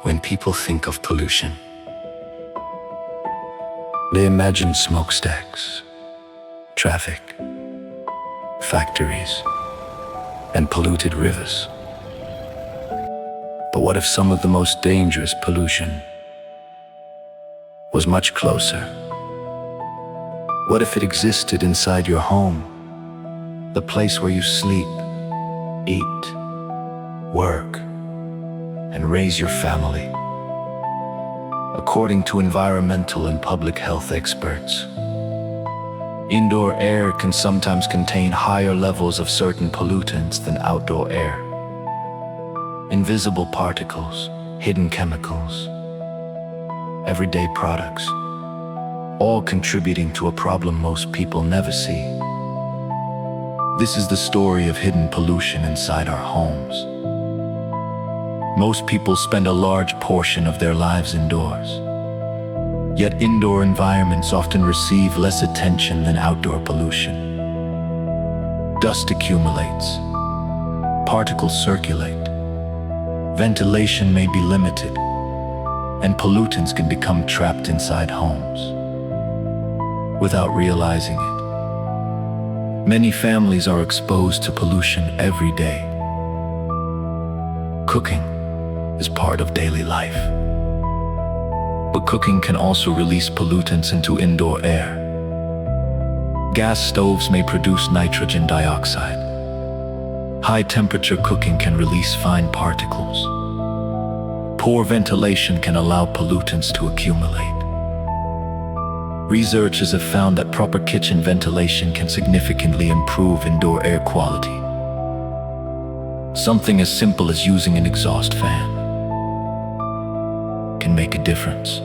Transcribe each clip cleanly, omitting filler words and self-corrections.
When people think of pollution, they imagine smokestacks, traffic, factories, and polluted rivers. But what if some of the most dangerous pollution was much closer? What if it existed inside your home, the place where you sleep, eat, work, and raise your family? According to environmental and public health experts, indoor air can sometimes contain higher levels of certain pollutants than outdoor air. Invisible particles, hidden chemicals, everyday products, all contributing to a problem most people never see. This is the story of hidden pollution inside our homes. Most people spend a large portion of their lives indoors. Yet indoor environments often receive less attention than outdoor pollution. Dust accumulates, particles circulate, ventilation may be limited, and pollutants can become trapped inside homes without realizing it. Many families are exposed to pollution every day. Cooking is part of daily life. But cooking can also release pollutants into indoor air. Gas stoves may produce nitrogen dioxide. High-temperature cooking can release fine particles. Poor ventilation can allow pollutants to accumulate. Researchers have found that proper kitchen ventilation can significantly improve indoor air quality. Something as simple as using an exhaust fan can make a difference.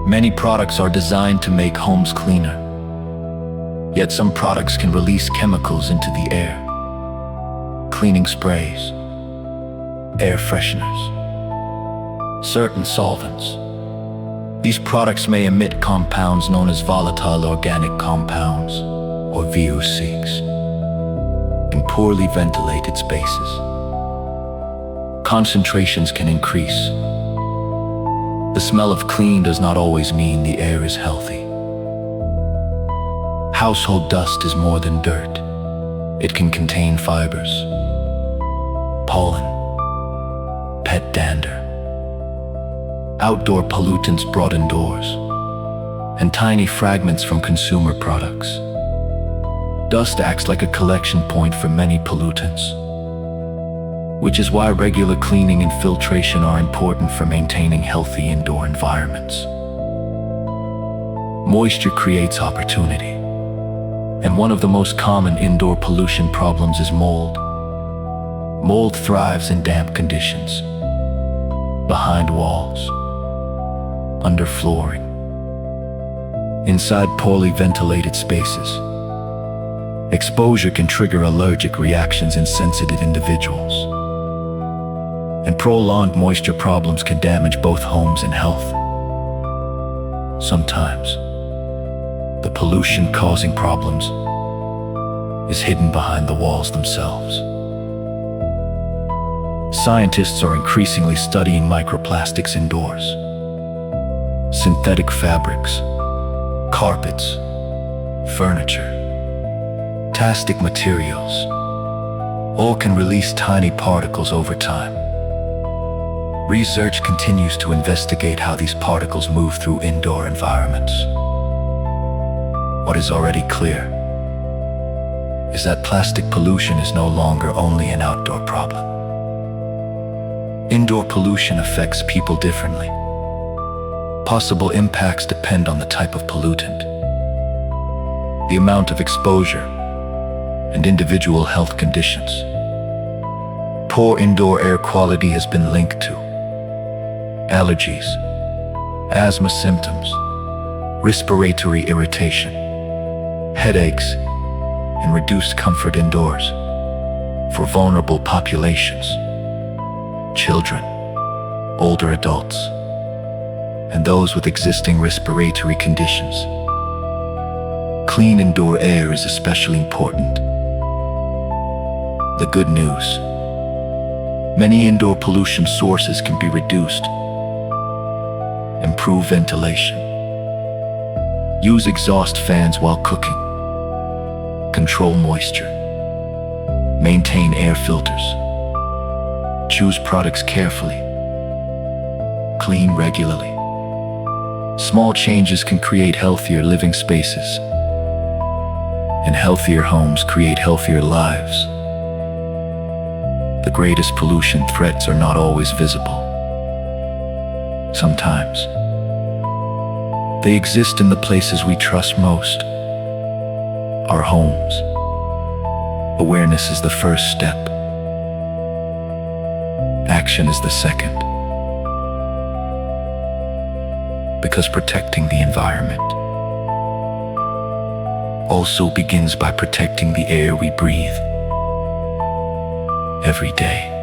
Many products are designed to make homes cleaner, yet some products can release chemicals into the air. Cleaning sprays, air fresheners, certain solvents. These products may emit compounds known as volatile organic compounds, or VOCs, in poorly ventilated spaces. Concentrations can increase. The smell of clean does not always mean the air is healthy. Household dust is more than dirt. It can contain fibers, pollen, pet dander, outdoor pollutants brought indoors, and tiny fragments from consumer products. Dust acts like a collection point for many pollutants, which is why regular cleaning and filtration are important for maintaining healthy indoor environments. Moisture creates opportunity, and one of the most common indoor pollution problems is mold. Mold thrives in damp conditions, behind walls, under flooring, inside poorly ventilated spaces. Exposure can trigger allergic reactions in sensitive individuals, and prolonged moisture problems can damage both homes and health. Sometimes, the pollution causing problems is hidden behind the walls themselves. Scientists are increasingly studying microplastics indoors. Synthetic fabrics, carpets, furniture, plastic materials, all can release tiny particles over time. Research continues to investigate how these particles move through indoor environments. What is already clear is that plastic pollution is no longer only an outdoor problem. Indoor pollution affects people differently. Possible impacts depend on the type of pollutant, the amount of exposure, and individual health conditions. Poor indoor air quality has been linked to allergies, asthma symptoms, respiratory irritation, headaches, and reduced comfort indoors. For vulnerable populations, children, older adults, and those with existing respiratory conditions, clean indoor air is especially important. The good news Many indoor pollution sources can be reduced. Improve ventilation. Use exhaust fans while cooking. Control moisture. Maintain air filters. Choose products carefully. Clean regularly. Small changes can create healthier living spaces. And healthier homes create healthier lives. The greatest pollution threats are not always visible. Sometimes, they exist in the places we trust most. Our homes. Awareness is the first step. Action is the second. Because protecting the environment also begins by protecting the air we breathe every day.